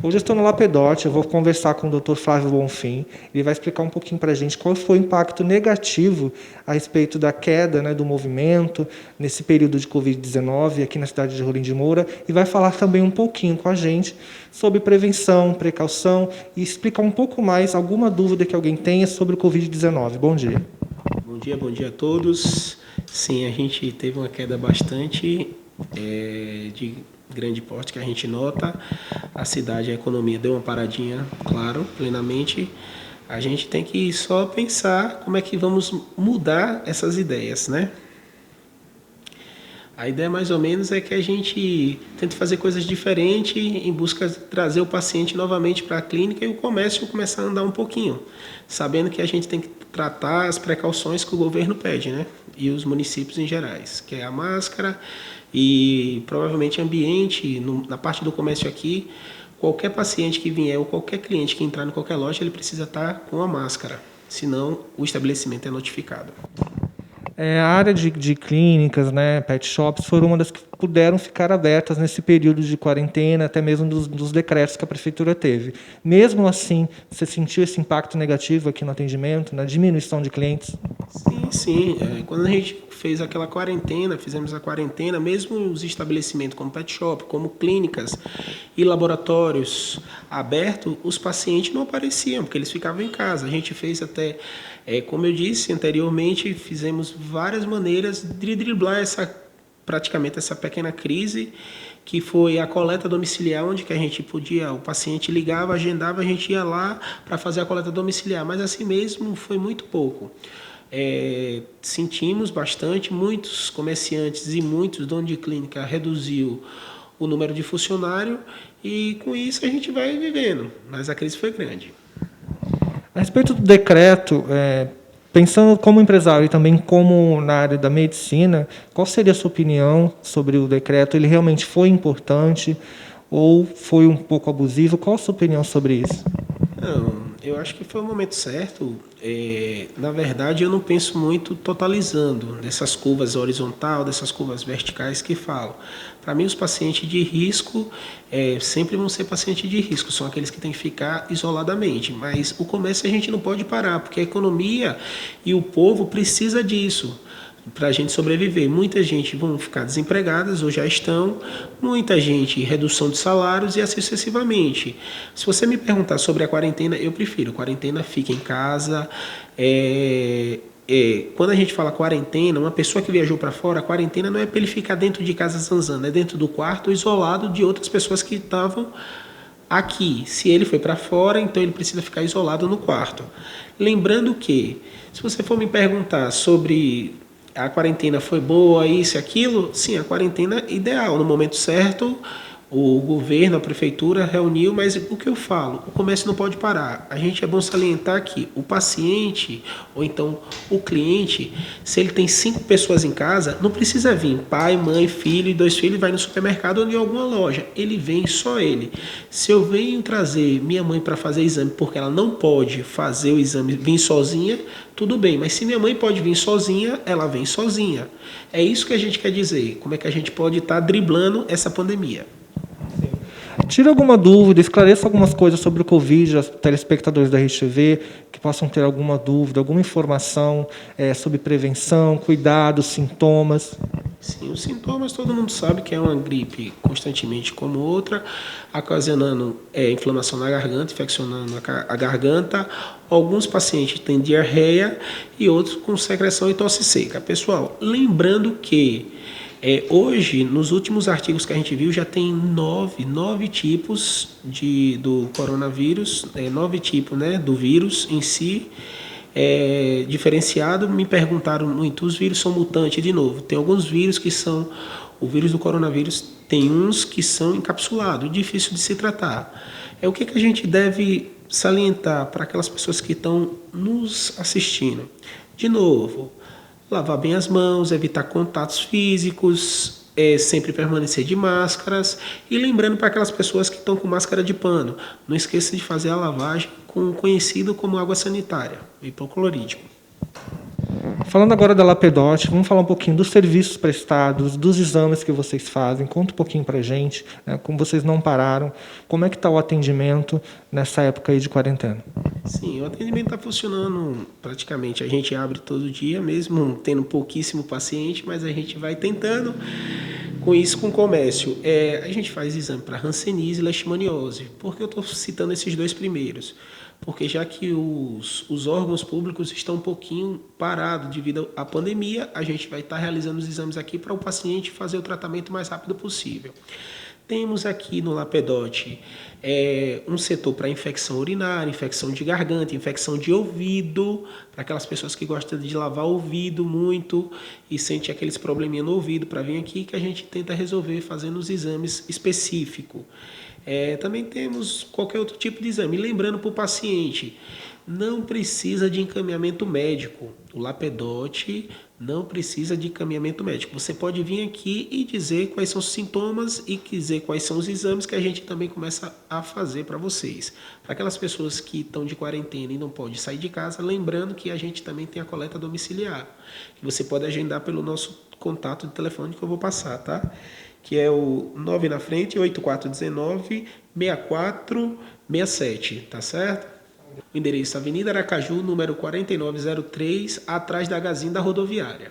Hoje eu estou no Lapedote, eu vou conversar com o Dr. Flávio Bonfim. Ele vai explicar um pouquinho para a gente qual foi o impacto negativo a respeito da queda, né, do movimento nesse período de Covid-19 aqui na cidade de Rolim de Moura e vai falar também um pouquinho com a gente sobre prevenção, precaução e explicar um pouco mais alguma dúvida que alguém tenha sobre o Covid-19. Bom dia. Bom dia a todos. Sim, a gente teve uma queda bastante de grande porte que a gente nota. A cidade, a economia deu uma paradinha, claro, plenamente. A gente tem que só pensar como é que vamos mudar essas ideias, né? A ideia mais ou menos é que a gente tente fazer coisas diferentes em busca de trazer o paciente novamente para a clínica e o comércio começar a andar um pouquinho, sabendo que a gente tem que tratar as precauções que o governo pede, né? E os municípios em gerais, que é a máscara e provavelmente ambiente, na parte do comércio aqui, qualquer paciente que vier ou qualquer cliente que entrar em qualquer loja, ele precisa estar com a máscara, senão o estabelecimento é notificado. A área de clínicas, né, pet shops, foram uma das que puderam ficar abertas nesse período de quarentena, até mesmo dos decretos que a prefeitura teve. Mesmo assim, você sentiu esse impacto negativo aqui no atendimento, na diminuição de clientes? Sim. Quando a gente fez aquela quarentena, fizemos a quarentena, mesmo os estabelecimentos como pet shop, como clínicas e laboratórios abertos, os pacientes não apareciam, porque eles ficavam em casa. A gente fez até, como eu disse anteriormente, fizemos várias maneiras de driblar praticamente essa pequena crise, que foi a coleta domiciliar, onde que a gente podia, o paciente ligava, agendava, a gente ia lá para fazer a coleta domiciliar, mas assim mesmo foi muito pouco. Sentimos bastante, muitos comerciantes e muitos donos de clínica reduziu o número de funcionário e com isso a gente vai vivendo, mas a crise foi grande. A respeito do decreto, pensando como empresário e também como na área da medicina, qual seria a sua opinião sobre o decreto? Ele realmente foi importante ou foi um pouco abusivo? Qual a sua opinião sobre isso? Não, eu acho que foi o momento certo. Na verdade, eu não penso muito totalizando dessas curvas horizontal, dessas curvas verticais que falam. Para mim, os pacientes de risco sempre vão ser pacientes de risco, são aqueles que têm que ficar isoladamente. Mas o comércio a gente não pode parar, porque a economia e o povo precisa disso para a gente sobreviver. Muita gente vão ficar desempregadas ou já estão, muita gente redução de salários e assim sucessivamente. Se você me perguntar sobre a quarentena, eu prefiro quarentena, fica em casa. Quando a gente fala quarentena, uma pessoa que viajou para fora, a quarentena não é para ele ficar dentro de casa zanzando, é dentro do quarto isolado de outras pessoas que estavam aqui. Se ele foi para fora, então ele precisa ficar isolado no quarto. Lembrando que, se você for me perguntar sobre a quarentena foi boa, isso e aquilo, sim, a quarentena é ideal, no momento certo, o governo, a prefeitura reuniu, mas o que eu falo, o comércio não pode parar. A gente é bom salientar que o paciente, ou então o cliente, se ele tem 5 pessoas em casa, não precisa vir pai, mãe, filho e 2 filhos, vai no supermercado ou em alguma loja. Ele vem só ele. Se eu venho trazer minha mãe para fazer exame porque ela não pode fazer o exame, vir sozinha, tudo bem, mas se minha mãe pode vir sozinha, ela vem sozinha. É isso que a gente quer dizer, como é que a gente pode estar driblando essa pandemia. Tira alguma dúvida, esclareça algumas coisas sobre o Covid, aos telespectadores da RTV que possam ter alguma dúvida, alguma informação sobre prevenção, cuidados, sintomas. Sim, os sintomas todo mundo sabe que é uma gripe constantemente como outra, ocasionando inflamação na garganta, infeccionando a garganta. Alguns pacientes têm diarreia e outros com secreção e tosse seca. Pessoal, lembrando que hoje, nos últimos artigos que a gente viu, já tem nove tipos do coronavírus, 9 tipos, né, do vírus em si, diferenciado. Me perguntaram muito, os vírus são mutantes? De novo, tem alguns vírus que são, o vírus do coronavírus tem uns que são encapsulados, difícil de se tratar. O que a gente deve salientar para aquelas pessoas que estão nos assistindo? De novo, lavar bem as mãos, evitar contatos físicos, sempre permanecer de máscaras e lembrando para aquelas pessoas que estão com máscara de pano, não esqueça de fazer a lavagem com o conhecido como água sanitária, hipoclorídrico. Falando agora da Lapedote, vamos falar um pouquinho dos serviços prestados, dos exames que vocês fazem. Conta um pouquinho para a gente, né, como vocês não pararam, como é que está o atendimento nessa época aí de quarentena. Sim, o atendimento está funcionando praticamente. A gente abre todo dia, mesmo tendo pouquíssimo paciente, mas a gente vai tentando com isso com o comércio. A gente faz exame para hanseníase e leishmaniose. Por que eu estou citando esses dois primeiros? Porque já que os órgãos públicos estão um pouquinho parados devido à pandemia, a gente vai estar realizando os exames aqui para o paciente fazer o tratamento o mais rápido possível. Temos aqui no Lapedote um setor para infecção urinária, infecção de garganta, infecção de ouvido, para aquelas pessoas que gostam de lavar o ouvido muito e sente aqueles probleminha no ouvido, para vir aqui que a gente tenta resolver fazendo os exames específicos. Também temos qualquer outro tipo de exame. Lembrando para o paciente, não precisa de encaminhamento médico. O Lapedote não precisa de encaminhamento médico. Você pode vir aqui e dizer quais são os sintomas e dizer quais são os exames que a gente também começa a fazer para vocês. Para aquelas pessoas que estão de quarentena e não podem sair de casa, lembrando que a gente também tem a coleta domiciliar, que você pode agendar pelo nosso contato de telefone que eu vou passar, tá? Que é o 9 na frente, 8419-6467, tá certo? O endereço Avenida Aracaju, número 4903, atrás da Gazin da rodoviária.